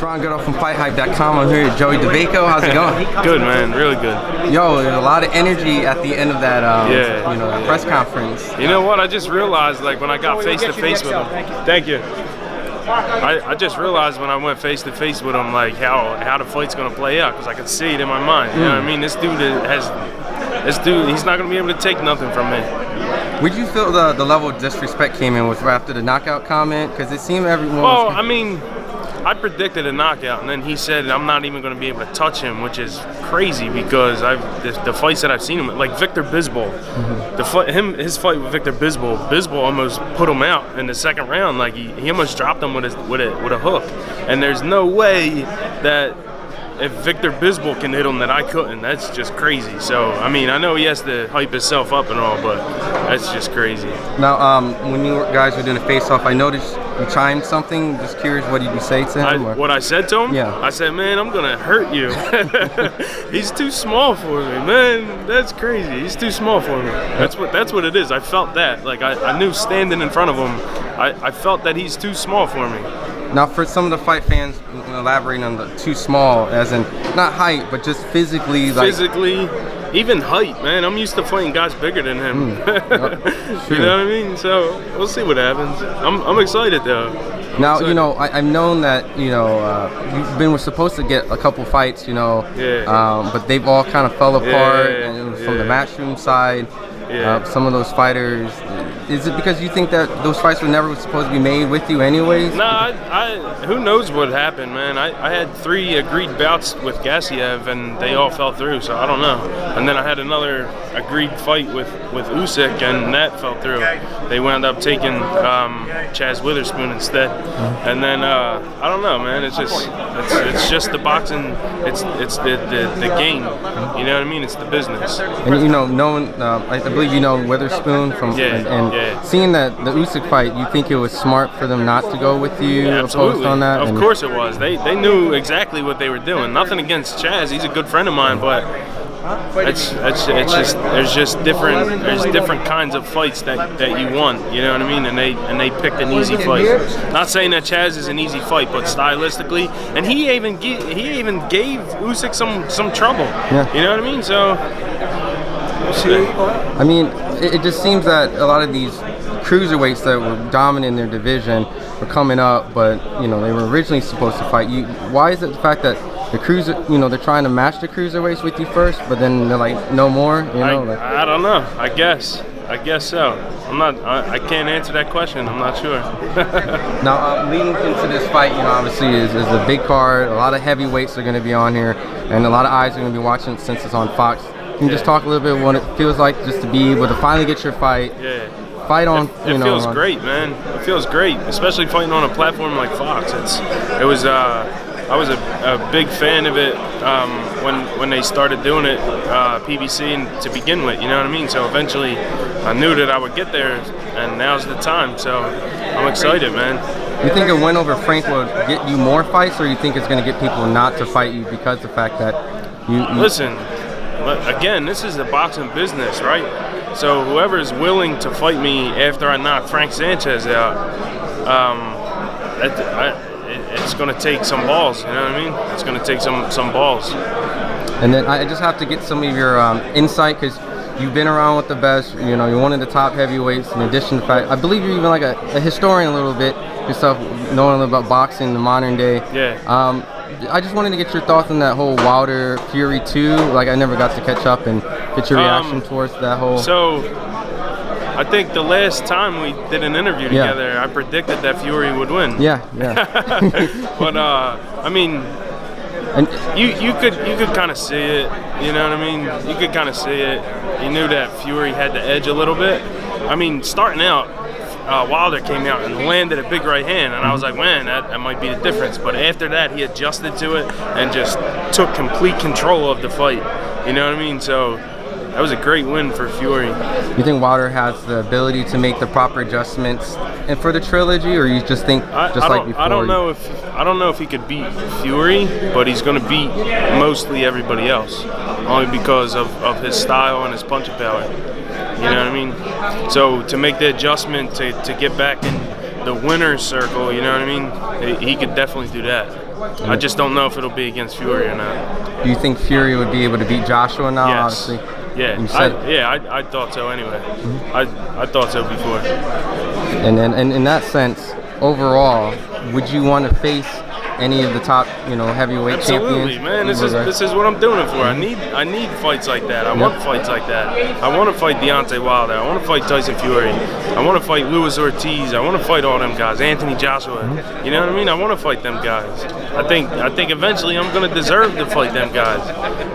Ron Goodall from FightHype.com. I'm here with Joey Dawejko. How's it going? Good, man. Really good. Yo, there's a lot of energy at the end of that, that press conference. You know what? I just realized, like, when I got face to face with him. Thank you. I just realized when I went face to face with him, like how the fight's gonna play out, because I could see it in my mind. You know what I mean? This dude he's not gonna be able to take nothing from me. Would you feel the level of disrespect came in with after the knockout comment? Because it seemed everyone. Well, I mean, I predicted a knockout, and then he said I'm not even going to be able to touch him, which is crazy because the fights that I've seen him, like Victor Bisbal, his fight with Victor Bisbal almost put him out in the second round. Like he almost dropped him with a hook, and there's no way that if Victor Bisbal can hit him that I couldn't. That's just crazy. So I mean, I know he has to hype himself up and all, but that's just crazy. Now, when you guys were doing a face-off, I noticed you chimed something. Just curious, what did you say to him? What I said to him? Yeah. I said, man, I'm gonna hurt you. He's too small for me, man. That's crazy. He's too small for me. That's what it is. I felt that. Like I knew standing in front of him, I felt that he's too small for me. Now, for some of the fight fans, elaborating on the too small, as in not height, but just physically. Physically, even height, man. I'm used to fighting guys bigger than him. You know what I mean? So we'll see what happens. I'm excited though. Now, I've known that, you've been supposed to get a couple fights, but they've all kind of fell apart, and it was from the matchroom side. Some of those fighters, is it because you think that those fights were never supposed to be made with you anyways? Nah, who knows what happened, man. I had 3 agreed bouts with Gassiev, and they all fell through, so I don't know. And then I had another agreed fight with Usyk, and that fell through. They wound up taking Chaz Witherspoon instead. And then I don't know, man. It's just the boxing. It's the game. You know what I mean? It's the business. And knowing, I believe Witherspoon from seeing that the Usyk fight, you think it was smart for them not to go with you? Absolutely. On that? Of course it was. They knew exactly what they were doing. Nothing against Chaz. He's a good friend of mine, but it's just there's different kinds of fights that you want. You know what I mean? And they picked an easy fight. Not saying that Chaz is an easy fight, but stylistically, and he even gave Usyk some trouble. Yeah. You know what I mean? So. I mean, it just seems that a lot of these cruiserweights that were dominant in their division were coming up, but they were originally supposed to fight you. Why is it the fact that the they're trying to match the cruiserweights with you first, but then they're like, no more? I don't know. I guess so. I can't answer that question. I'm not sure. Now, leading into this fight, obviously is a big card. A lot of heavyweights are going to be on here, and a lot of eyes are going to be watching since it's on Fox. Can you just talk a little bit what it feels like just to be able to finally get your fight? Yeah. Fight on. It feels great, man. It feels great, especially fighting on a platform like Fox. I was a big fan of it when they started doing it, PBC, and to begin with. You know what I mean? So eventually, I knew that I would get there, and now's the time. So I'm excited, man. You think a win over Frank will get you more fights, or you think it's going to get people not to fight you because of the fact that you listen? Again, this is the boxing business, right? So whoever is willing to fight me after I knock Frank Sanchez out, it's going to take some balls. You know what I mean? It's going to take some balls. And then I just have to get some of your insight, because you've been around with the best. You're one of the top heavyweights. In addition to the fact, I believe you're even like a historian a little bit yourself, knowing about boxing in the modern day. Yeah. I just wanted to get your thoughts on that whole Wilder Fury 2. Like, I never got to catch up and get your reaction towards that whole. So, I think the last time we did an interview together, I predicted that Fury would win. Yeah. But I mean, and you could kind of see it. You know what I mean? You could kind of see it. You knew that Fury had the edge a little bit. I mean, starting out, Wilder came out and landed a big right hand, and I was like, man, that might be the difference. But after that, he adjusted to it and just took complete control of the fight. You know what I mean? So that was a great win for Fury. You think Wilder has the ability to make the proper adjustments and for the trilogy, or you just think like before? I don't know if he could beat Fury, but he's going to beat mostly everybody else, only because of his style and his punching power. You know what I mean? So to make the adjustment to get back the winner's circle, you know what I mean? He could definitely do that. I just don't know if it'll be against Fury or not. Do you think Fury would be able to beat Joshua now? Yes. Obviously. Yeah. I thought so anyway. I thought so before. And in that sense, overall, would you want to face any of the top, heavyweight Absolutely, champions? man. This is what I'm doing it for. I need fights like that. I want fights like that. I want to fight Deontay Wilder. I want to fight Tyson Fury. I want to fight Luis Ortiz. I want to fight all them guys. Anthony Joshua. You know what I mean? I want to fight them guys. I think eventually I'm gonna deserve to fight them guys.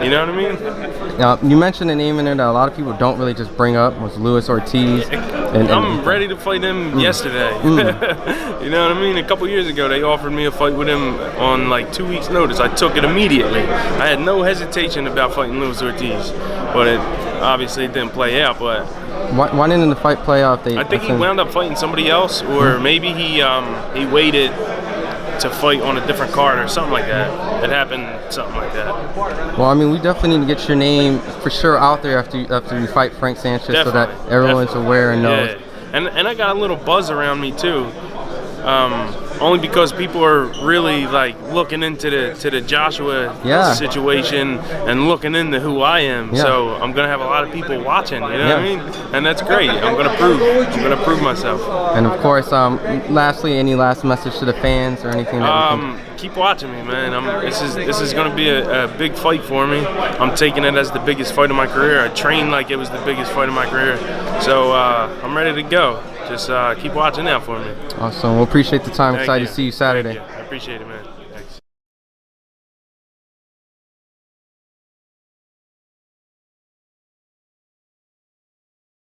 You know what I mean? Now, you mentioned a name in there that a lot of people don't really just bring up, was Luis Ortiz. I'm ready to fight him yesterday. You know what I mean? A couple years ago, they offered me a fight with him on like 2 weeks' notice. I took it immediately. I had no hesitation about fighting Luis Ortiz, but it obviously didn't play out. But why didn't the fight play out? I think he wound up fighting somebody else, or maybe he waited to fight on a different card or something like that. It happened, something like that. Well, I mean, we definitely need to get your name for sure out there after you fight Frank Sanchez, so that everyone's aware and knows. Yeah. And I got a little buzz around me too. Only because people are really like looking into the Joshua situation and looking into who I am. Yeah. So I'm gonna have a lot of people watching. You know what I mean? And that's great. I'm gonna prove myself. And of course, lastly, any last message to the fans or anything? Keep watching me, man. This is gonna be a big fight for me. I'm taking it as the biggest fight of my career. I trained like it was the biggest fight of my career. So I'm ready to go. Just keep watching out for me. Awesome. We'll appreciate the time. Excited to see you Saturday. I appreciate it, man.